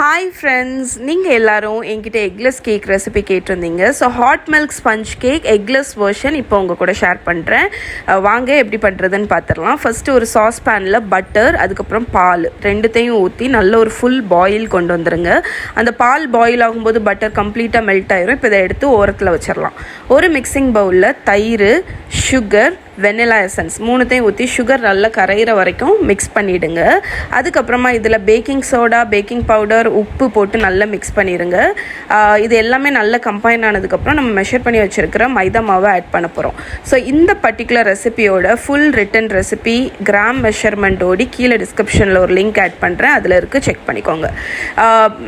Hi friends, நீங்கள் எல்லோரும் என்கிட்ட எக்லெஸ் கேக் ரெசிபி கேட்டிருந்தீங்க. So hot milk sponge cake eggless version இப்போ உங்கள் கூட ஷேர் பண்ணுறேன். வாங்க எப்படி பண்ணுறதுன்னு பார்த்துடலாம். ஃபஸ்ட்டு ஒரு சாஸ் பேனில் பட்டர், அதுக்கப்புறம் பால் ரெண்டுத்தையும் ஊற்றி நல்ல ஒரு ஃபுல் பாயில் கொண்டு வந்துடுங்க. அந்த பால் பாயில் ஆகும்போது பட்டர் கம்ப்ளீட்டாக மெல்ட் ஆயிரும். இப்போ இதை எடுத்து ஓரத்தில் வச்சிடலாம். ஒரு மிக்சிங் பவுலில் தயிர், சுகர், வெனிலா எசன்ஸ் மூணுத்தையும் ஊற்றி சுகர் நல்லா கரையிற வரைக்கும் மிக்ஸ் பண்ணிவிடுங்க. அதுக்கப்புறமா இதில் பேக்கிங் சோடா, பேக்கிங் பவுடர், உப்பு போட்டு நல்லா மிக்ஸ் பண்ணிடுங்க. இது எல்லாமே நல்லா கம்பைன் ஆனதுக்கப்புறம் நம்ம மெஷர் பண்ணி வச்சுருக்கிற மைதா மாவை ஆட் பண்ண போகிறோம். ஸோ இந்த பர்டிகுலர் ரெசிபியோட ஃபுல் ரிட்டன் ரெசிபி கிராம் மெஷர்மெண்ட்டோடி கீழே டிஸ்கிரிப்ஷனில் ஒரு லிங்க் ஆட் பண்ணுறேன், அதில் இருக்குது, செக் பண்ணிக்கோங்க.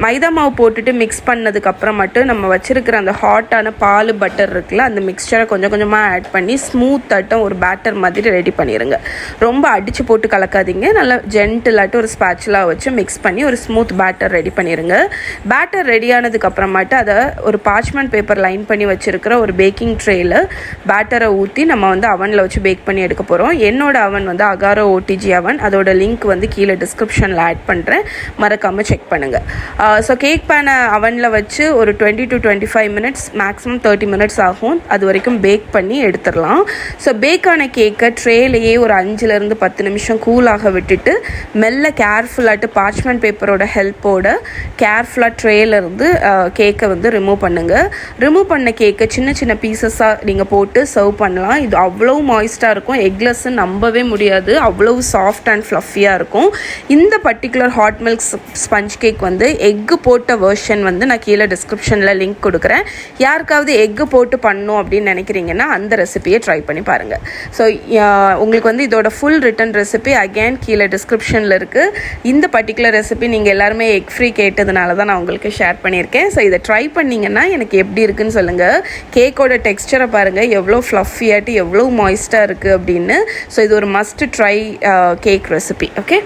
மைதா மாவு போட்டுட்டு மிக்ஸ் பண்ணதுக்கப்புறம் மட்டும் நம்ம வச்சுருக்கிற அந்த ஹாட்டான பால் பட்டர் இருக்குல்ல, அந்த மிக்சரை கொஞ்சம் கொஞ்சமாக ஆட் பண்ணி ஸ்மூத்தாட்டம் ஒரு பேட்டர் மாதிரி ரெடி பண்ணிடுங்க. ரொம்ப அடித்து போட்டு கலக்காதீங்க. நல்லா ஜென்டிலாட்டு ஒரு ஸ்பேச்சுலா வச்சு மிக்ஸ் பண்ணி ஒரு ஸ்மூத் பேட்டர் ரெடி பண்ணிடுங்க. பேட்டர் ரெடி ஆனதுக்கு அப்புறமாட்டு அதை ஒரு பார்ச்மெண்ட் பேப்பர் லைன் பண்ணி வச்சுருக்கிற ஒரு பேக்கிங் ட்ரேயில் பேட்டரை ஊற்றி நம்ம அவனில் வச்சு பேக் பண்ணி எடுக்க போகிறோம். என்னோட அவன் அகாரோ ஓடிஜி அவன், அதோட லிங்க் கீழே டிஸ்கிரிப்ஷனில் ஆட் பண்ணுறேன், மறக்காமல் செக் பண்ணுங்கள். ஸோ கேக் பேனை அவனில் வச்சு ஒரு 20 to 25 minutes, மேக்ஸிமம் 30 minutes ஆகும். அது வரைக்கும் பேக் பண்ணி எடுத்துடலாம். ஸோ பேக்கான கேக்கை ட்ரேலையே ஒரு 5-10 நிமிஷம் கூலாக விட்டுட்டு மெல்ல கேர்ஃபுல்லாட்டு பார்ச்மெண்ட் பேப்பரோட ஹெல்ப்போட கேர்ஃபுல்லாக ட்ரேலேருந்து கேக்கை ரிமூவ் பண்ணுங்கள். ரிமூவ் பண்ண கேக்கை சின்ன சின்ன பீசஸாக நீங்கள் போட்டு சர்வ் பண்ணலாம். இது அவ்வளோ மாய்ஸ்டாக இருக்கும். எக்லெஸ்ஸு நம்பவே முடியாது, அவ்வளோ சாஃப்ட் அண்ட் ஃப்ளஃபியாக இருக்கும். இந்த particular hot milk sponge cake egg போட்ட வெர்ஷன் நான் கீழே டிஸ்கிரிப்ஷனில் லிங்க் கொடுக்குறேன். யாருக்காவது எக்கு போட்டு பண்ணணும் அப்படின்னு நினைக்கிறீங்கன்னா அந்த ரெசிபியை ட்ரை பண்ணி பாருங்கள். ஸோ உங்களுக்கு இதோட ஃபுல் ரிட்டன் ரெசிபி அகேன் கீழே டிஸ்கிரிப்ஷனில் இருக்குது. இந்த பர்டிகுலர் ரெசிபி நீங்கள் எல்லாருமே எக் ஃப்ரீ கேட்டதுனால தான் நான் உங்களுக்கு ஷேர் பண்ணியிருக்கேன். ஸோ இதை ட்ரை பண்ணிங்கன்னா எனக்கு எப்படி இருக்குன்னு சொல்லுங்கள். கேக்கோட டெக்ஸ்டரை பாருங்கள், எவ்வளோ ஃப்ளஃபியாட்டு எவ்வளோ மாய்ஸ்டாக இருக்குது அப்படின்னு. ஸோ இது ஒரு must try cake recipe. Okay.